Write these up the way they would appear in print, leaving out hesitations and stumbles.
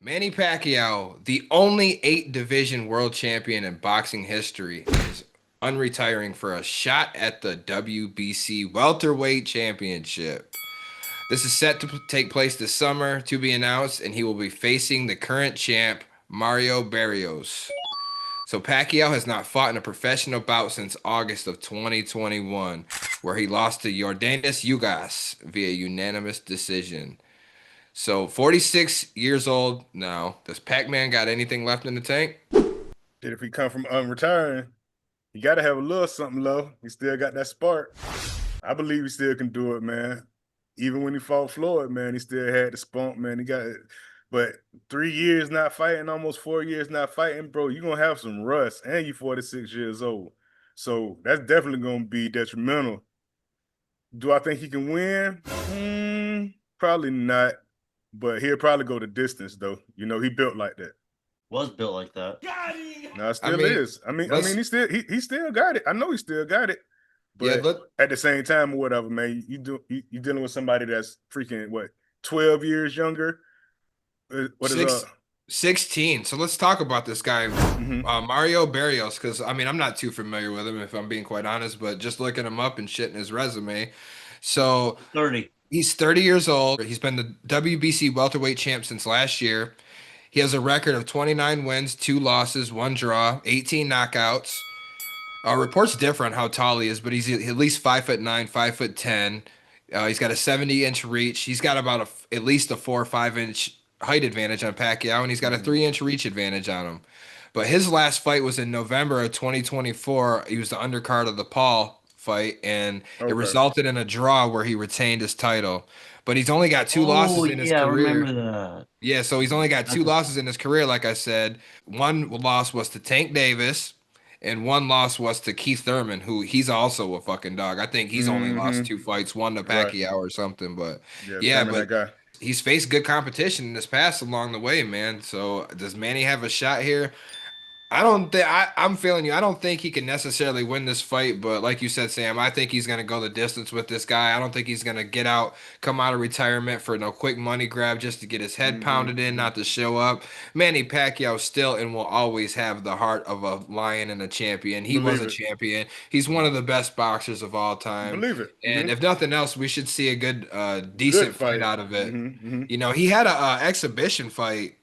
Manny Pacquiao, the only eight division world champion in boxing history, is unretiring for a shot at the WBC Welterweight Championship. This is set to take place this summer, to be announced, and he will be facing the current champ, Mario Barrios. So Pacquiao has not fought in a professional bout since August of 2021, where he lost to Yordanis Ugas via unanimous decision. So 46 years old now. Does PacMan got anything left in the tank? That if he come from retiring, he got to have a little something low. He still got that spark. I believe he still can do it, man. Even when he fought Floyd, man, he still had the spunk, man. He got it. But 3 years not fighting, almost 4 years not fighting, bro, you're going to have some rust, and you're 46 years old. So that's definitely going to be detrimental. Do I think he can win? Probably not. But he'll probably go the distance, though. You know, he built like that. Was built like that. No, it still is. I mean, he still got it. I know he still got it. Yeah, But at the same time or whatever, man, you dealing with somebody that's freaking 12 years younger. What is 16. So let's talk about this guy, Mhm. Mario Barrios, because I mean I'm not too familiar with him if I'm being quite honest, but just looking him up and shit in his resume. So 30. he's 30 years old. He's been the WBC welterweight champ since last year. He has a record of 29 wins, 2 losses, 1 draw, 18 knockouts. Reports differ on how tall he is, but he's at least 5'9", 5'10". He's got a 70-inch reach. He's got about at least a 4 or 5-inch height advantage on Pacquiao, and he's got a 3-inch reach advantage on him. But his last fight was in November of 2024. He was the undercard of the Paul fight, and it Okay. resulted in a draw where he retained his title. But he's only got 2 Oh, losses in his yeah, I career. remember that. Yeah, so he's only got 2 That's a, losses in his career, like I said. One loss was to Tank Davis, and one loss was to Keith Thurman, who he's also a fucking dog. I think he's only lost 2 fights, one to Right. Pacquiao or something. But Yeah, yeah, Thurman, but that guy. he's faced good competition in his past along the way, man. So does Manny have a shot here? I don't think I'm feeling you. I don't think he can necessarily win this fight, but like you said, Sam, I think he's gonna go the distance with this guy. I don't think he's gonna come out of retirement for no quick money grab just to get his head pounded in, not to show up. Manny Pacquiao still and will always have the heart of a lion and a champion. He was Believe a it. champion. He's one of the best boxers of all time. Believe it. And if nothing else, we should see a good, Good decent fight fight. out of it. You know, he had a exhibition fight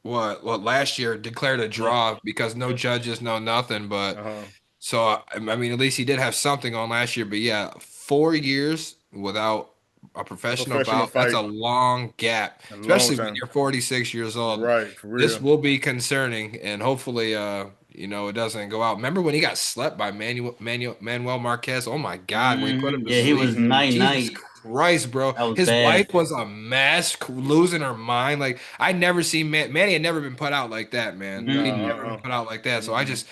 what last year declared a yeah. draw because no judges, no nothing. But Uh-huh. so I mean, at least he did have something on last year. But yeah, 4 years without a A professional professional bout, that's fight. a long gap, A long especially when time. you're 46 years old. Right, for This real. will be concerning, and hopefully, it doesn't go out. Remember when he got slept by Manuel Marquez? Oh my God, when he put him to Yeah, he was sleep. night Jesus night. Christ, bro. That was His bad. wife was a mess, losing her mind. Like I never seen Manny had never been put out like that, man. No, He'd Mm-mm. never been put out like that. So I Mm-mm. just,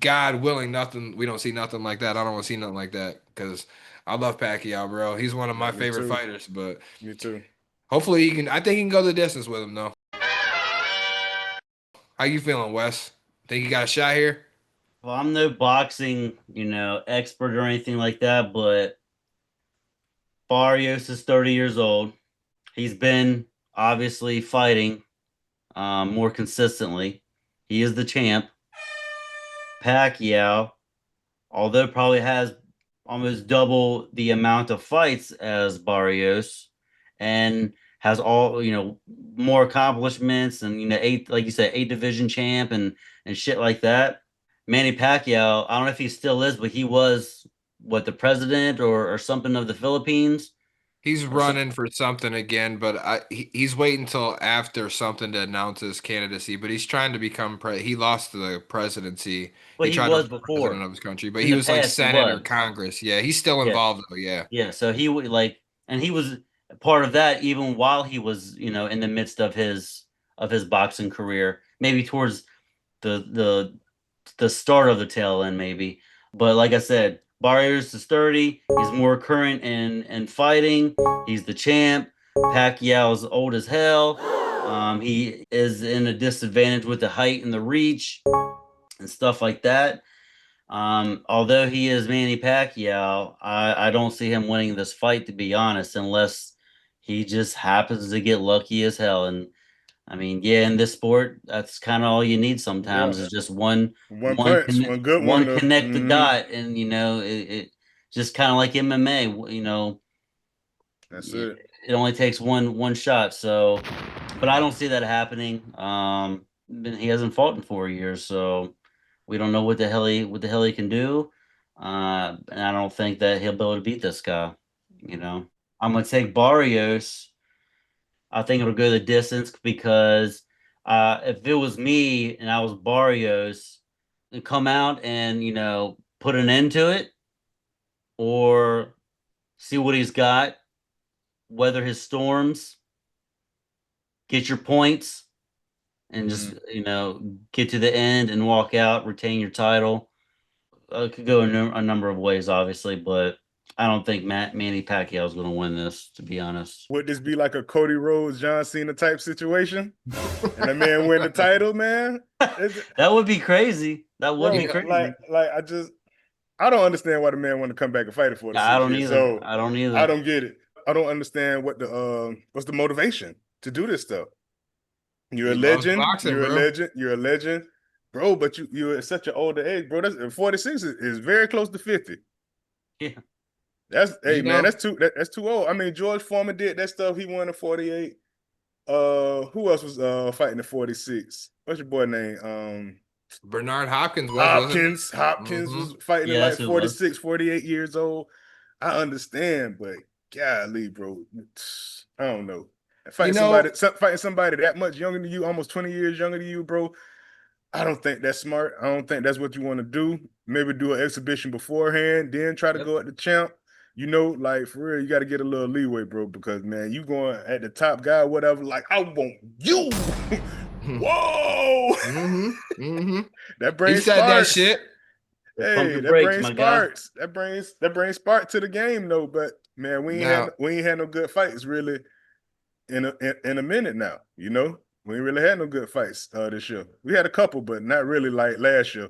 God willing, nothing. We don't see nothing like that. I don't want to see nothing like that because I love Pacquiao, bro. He's one of Yeah, my me favorite too. fighters. But Me too. hopefully he can. I think he can go the distance with him, though. How you feeling, Wes? Think you got a shot here? Well, I'm no boxing, expert or anything like that, but Barrios is 30 years old. He's been obviously fighting more consistently. He is the champ. Pacquiao, although probably has almost double the amount of fights as Barrios and has all, more accomplishments and, eight, like you said, 8 division champ and shit like that. Manny Pacquiao, I don't know if he still is, but he was the president or something of the Philippines He's or something. running for something again, but he's waiting until after something to announce his candidacy. But he's trying to become He lost the presidency. Well, He he tried to was run for president before. of his country, but In he the was like past, he Senate or was. Congress. Yeah, he's still Yeah. involved though. Yeah. Yeah. So he would and he was part of that even while he was, in the midst of his boxing career, maybe towards the start of the tail end, maybe. But like I said, Barrios is 30. He's more current in fighting. He's the champ. Pacquiao's old as hell. He is in a disadvantage with the height and the reach and stuff like that. Although he is Manny Pacquiao, I don't see him winning this fight, to be honest, unless he just happens to get lucky as hell. And I mean, yeah, in this sport, that's kind of all you need sometimes is just one punch, one good one. connect the dot, and it just kind of like MMA. That's it. It only takes one shot. So, but I don't see that happening. He hasn't fought in 4 years, so we don't know what the hell he can do. And I don't think that he'll be able to beat this guy. I'm gonna take Barrios. I think it'll go the distance because if it was me and I was Barrios, to come out and put an end to it or see what he's got, weather his storms, get your points, and just get to the end and walk out, retain your title. It could go a number of ways, obviously, but I don't think Manny Pacquiao is going to win this, to be honest. Would this be like a Cody Rhodes, John Cena type situation? And the man win the title, man? That would be crazy. That would be crazy. I don't understand why the man want to come back and fight it for the I don't either. So I don't either. I don't get it. I don't understand what's the motivation to do this stuff. You're a legend. You're a legend. You're a legend, bro. But you're at such an older age, bro. That's 46 is very close to 50. Yeah. That's that's too old. I mean, George Foreman did that stuff. He won at 48. Who else was fighting at 46? What's your boy name? Bernard Hopkins was Hopkins was fighting at like 46, 48 years old. I understand, but golly, bro, I don't know. Fighting somebody that much younger than you, almost 20 years younger than you, bro. I don't think that's smart. I don't think that's what you want to do. Maybe do an exhibition beforehand, then try to go at the champ. Like for real, you got to get a little leeway, bro, because man, you going at the top guy, whatever. Like I want you. Whoa! That brain he said that shit. Hey, that brain sparks. That brain spark to the game, though. But man, we ain't had no good fights really in a minute now. We ain't really had no good fights this year. We had a couple, but not really like last year.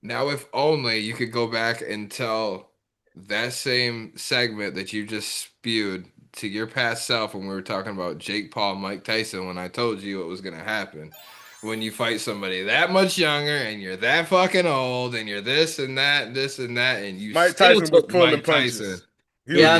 Now, if only you could go back and tell that same segment that you just spewed to your past self when we were talking about Jake Paul, Mike Tyson, when I told you what was going to happen. When you fight somebody that much younger and you're that fucking old and you're this and that, and you Mike Tyson was pulling punches. I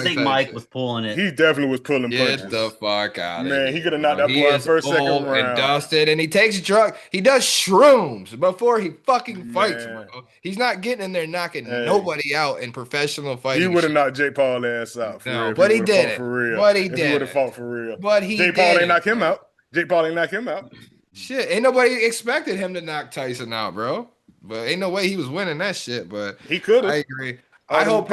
think Mike was pulling it. He definitely was pulling punches. Get the fuck out of here. Man, he could have knocked that boy first, second round. And dusted, and he takes drugs. He does shrooms before he fucking fights, bro. He's not getting in there knocking nobody out in professional fighting. He would have knocked Jake Paul ass out. But he did it. For real. But he did. He would have fought for real. But he Jake Paul ain't knock him out. Jake Paul ain't knock him out. Shit, ain't nobody expected him to knock Tyson out, bro. But ain't no way he was winning that shit. But he could have. I agree. I hope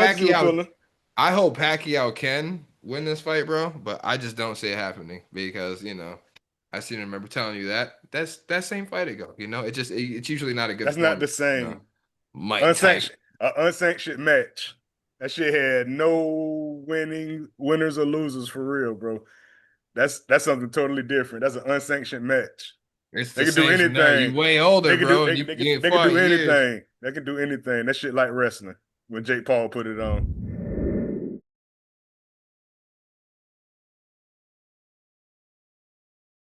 Pacquiao can win this fight, bro. But I just don't see it happening because I seem to remember telling you that's that same fight ago. It's usually not a good. That's not the same. Unsanctioned match. That shit had no winners or losers for real, bro. That's something totally different. That's an unsanctioned match. They can do anything. You way older, bro. They can do anything. They can do anything. That shit like wrestling when Jake Paul put it on.